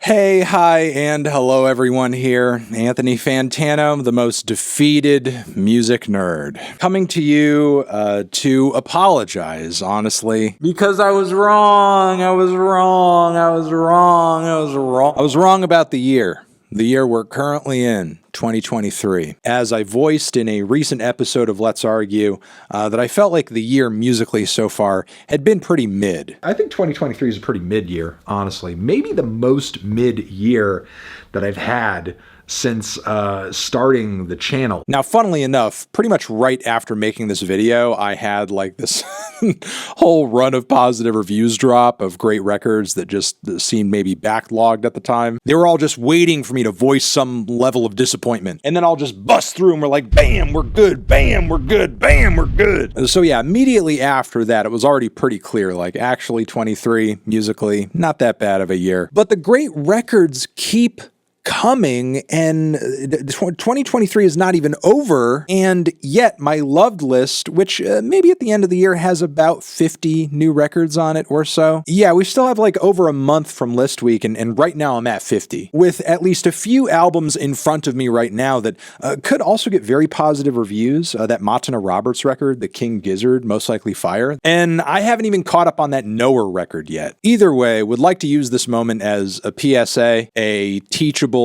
Hey, hi, and hello everyone here. Anthony Fantano, the most defeated music nerd. Coming to you to apologize, honestly, because I was wrong. I was wrong about the year. The year we're currently in, 2023. As I voiced in a recent episode of Let's Argue, that I felt like the year musically so far had been pretty mid. I think 2023 is a pretty mid year, honestly. Maybe the most mid year that I've had since starting the channel. Now, funnily enough, pretty much right after making this video, I had like this whole run of positive reviews drop of great records that just seemed maybe backlogged at the time. They were all just waiting for me to voice some level of disappointment. And then I'll just bust through and we're like, bam, we're good, bam, we're good, bam, we're good. So yeah, immediately after that, it was already pretty clear, like actually 23 musically, not that bad of a year. But the great records keep coming, and 2023 is not even over, and yet my loved list, which maybe at the end of the year has about 50 new records on it or so. Yeah, we still have like over a month from list week, and right now I'm at 50, with at least a few albums in front of me right now that could also get very positive reviews. That Matana Roberts record, the King Gizzard, Most Likely Fire, and I haven't even caught up on that Knower record yet. Either way, would like to use this moment as a PSA, a teachable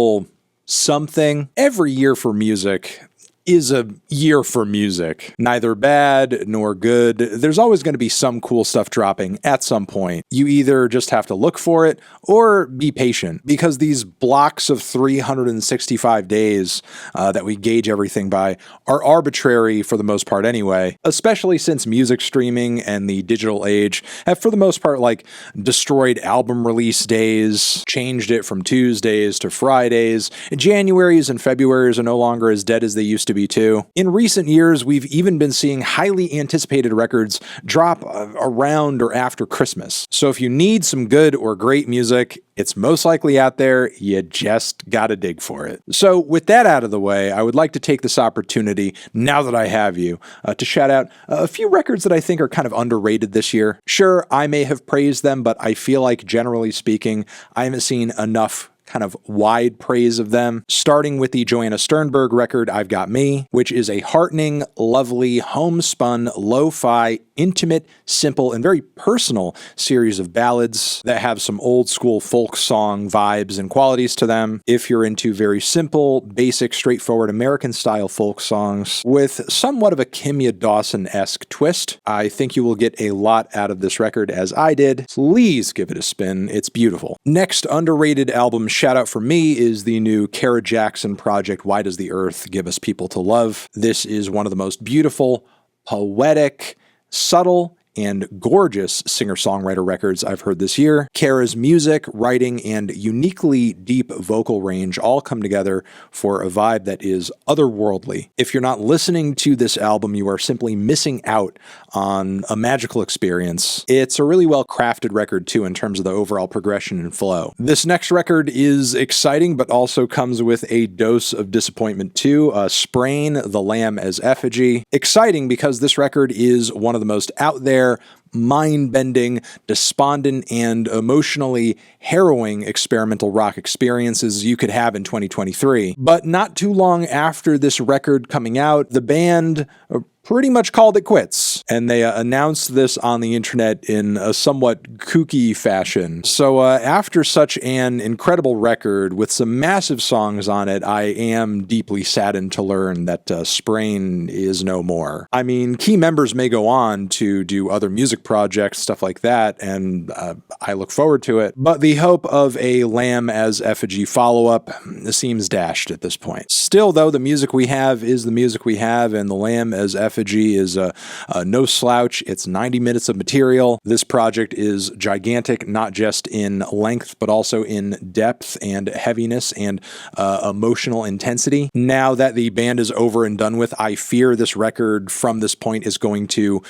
something. Every year for music is a year for music. Neither bad nor good. There's always going to be some cool stuff dropping at some point. You either just have to look for it or be patient, because these blocks of 365 days that we gauge everything by are arbitrary for the most part anyway, especially since music streaming and the digital age have for the most part like destroyed album release days, changed it from Tuesdays to Fridays. Januaries and Februaries are no longer as dead as they used to be too. In recent years, we've even been seeing highly anticipated records drop around or after Christmas. So if you need some good or great music, it's most likely out there. You just gotta dig for it. So with that out of the way, I would like to take this opportunity, now that I have you, to shout out a few records that I think are kind of underrated this year. Sure, I may have praised them, but I feel like generally speaking, I haven't seen enough kind of wide praise of them, starting with the Joanna Sternberg record, I've Got Me, which is a heartening, lovely, homespun, lo-fi, intimate, simple, and very personal series of ballads that have some old school folk song vibes and qualities to them. If you're into very simple, basic, straightforward American-style folk songs with somewhat of a Kimya Dawson-esque twist, I think you will get a lot out of this record, as I did. Please give it a spin. It's beautiful. Next underrated album shout out for me is the new Cara Jackson project, Why Does the Earth Give Us People to Love? This is one of the most beautiful, poetic, subtle, and gorgeous singer-songwriter records I've heard this year. Cara's music, writing, and uniquely deep vocal range all come together for a vibe that is otherworldly. If you're not listening to this album, you are simply missing out on a magical experience. It's a really well-crafted record, too, in terms of the overall progression and flow. This next record is exciting, but also comes with a dose of disappointment, too. Sprain, The Lamb as Effigy. Exciting because this record is one of the most out there, mind-bending, despondent, and emotionally harrowing experimental rock experiences you could have in 2023. But not too long after this record coming out, the band pretty much called it quits, and they announced this on the internet in a somewhat kooky fashion. So after such an incredible record with some massive songs on it, I am deeply saddened to learn that Sprain is no more. I mean, key members may go on to do other music projects, stuff like that, and I look forward to it, but the hope of a Lamb as Effigy follow-up seems dashed at this point. Still, though, the music we have is the music we have, and the Lamb as Effigy is no slouch. It's 90 minutes of material. This project is gigantic, not just in length, but also in depth and heaviness and emotional intensity. Now that the band is over and done with, I fear this record from this point is going to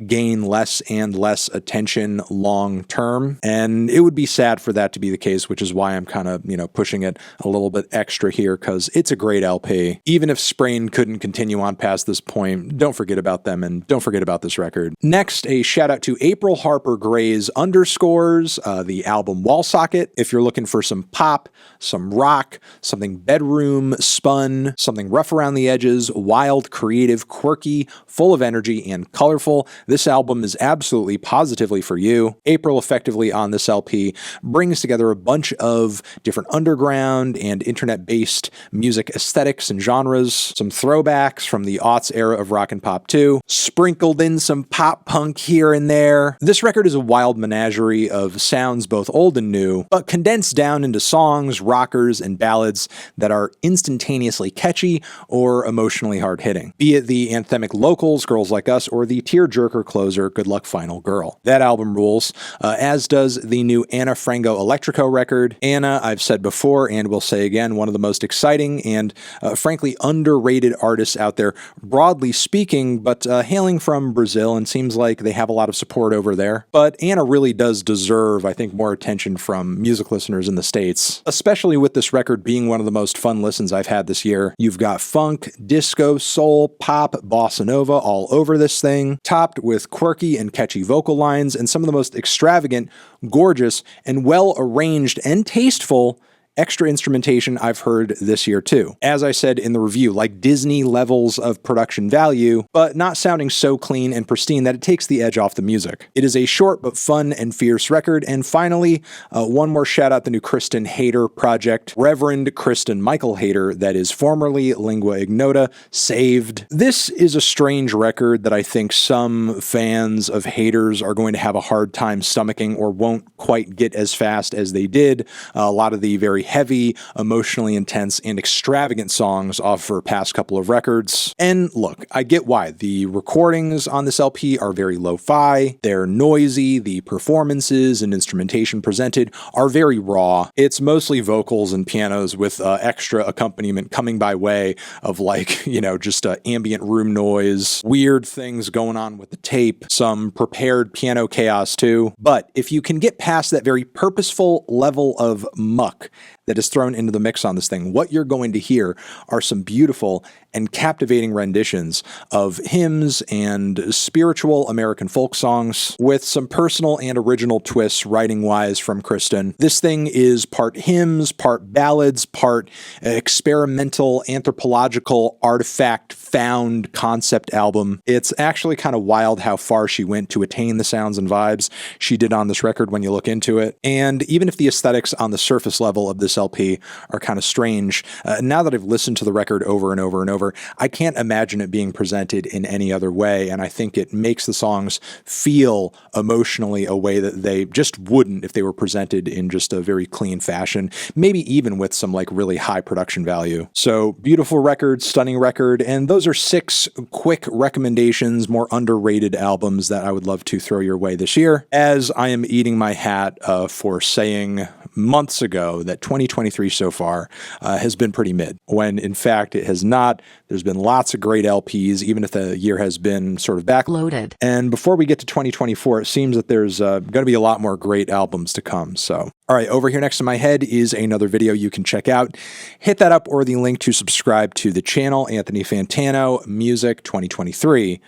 gain less and less attention long term, and it would be sad for that to be the case, which is why I'm kind of, pushing it a little bit extra here, because it's a great LP. Even if Sprain couldn't continue on past this point, don't don't forget about them and don't forget about this record. Next, a shout out to April Harper Gray's Underscores, the album Wallsocket. If you're looking for some pop, some rock, something bedroom spun, something rough around the edges, wild, creative, quirky, full of energy, and colorful, this album is absolutely positively for you. April, effectively on this LP, brings together a bunch of different underground and internet-based music aesthetics and genres, some throwbacks from the aughts era of rock and pop too, sprinkled in some pop punk here and there. This record is a wild menagerie of sounds both old and new, but condensed down into songs, rockers, and ballads that are instantaneously catchy or emotionally hard-hitting. Be it the anthemic Locals, Girls Like Us, or the tearjerker closer, Good Luck Final Girl. That album rules, as does the new Anna Frango Elétrico record. Anna, I've said before and will say again, one of the most exciting and frankly underrated artists out there, broadly speaking, but hailing from Brazil, and seems like they have a lot of support over there. But Anna really does deserve, I think, more attention from music listeners in the States, especially with this record being one of the most fun listens I've had this year. You've got funk, disco, soul, pop, bossa nova all over this thing, topped with quirky and catchy vocal lines and some of the most extravagant, gorgeous, and well-arranged and tasteful extra instrumentation I've heard this year too. As I said in the review, like Disney levels of production value, but not sounding so clean and pristine that it takes the edge off the music. It is a short but fun and fierce record. And finally, one more shout out the new Kristen Hayter project, Reverend Kristen Michael Hayter, that is formerly Lingua Ignota, saved. This is a strange record that I think some fans of Hayter's are going to have a hard time stomaching or won't quite get as fast as they did. A lot of the very heavy, emotionally intense, and extravagant songs off her past couple of records. And look, I get why. The recordings on this LP are very lo-fi, they're noisy, the performances and instrumentation presented are very raw. It's mostly vocals and pianos with extra accompaniment coming by way of like, just ambient room noise, weird things going on with the tape, some prepared piano chaos too. But if you can get past that very purposeful level of muck that is thrown into the mix on this thing, what you're going to hear are some beautiful and captivating renditions of hymns and spiritual American folk songs with some personal and original twists writing-wise from Kristen. This thing is part hymns, part ballads, part experimental anthropological artifact found concept album. It's actually kind of wild how far she went to attain the sounds and vibes she did on this record when you look into it. And even if the aesthetics on the surface level of this LP are kind of strange, now that I've listened to the record over and over and over, I can't imagine it being presented in any other way, and I think it makes the songs feel emotionally a way that they just wouldn't if they were presented in just a very clean fashion, maybe even with some like really high production value. So beautiful record, stunning record, and those are 6 quick recommendations, more underrated albums that I would love to throw your way this year, as I am eating my hat for saying months ago that 2023 so far has been pretty mid, when in fact it has not. There's been lots of great LPs, even if the year has been sort of backloaded. And before we get to 2024, it seems that there's going to be a lot more great albums to come. So, all right, over here next to my head is another video you can check out. Hit that up or the link to subscribe to the channel, Anthony Fantano, Music 2023,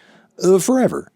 forever.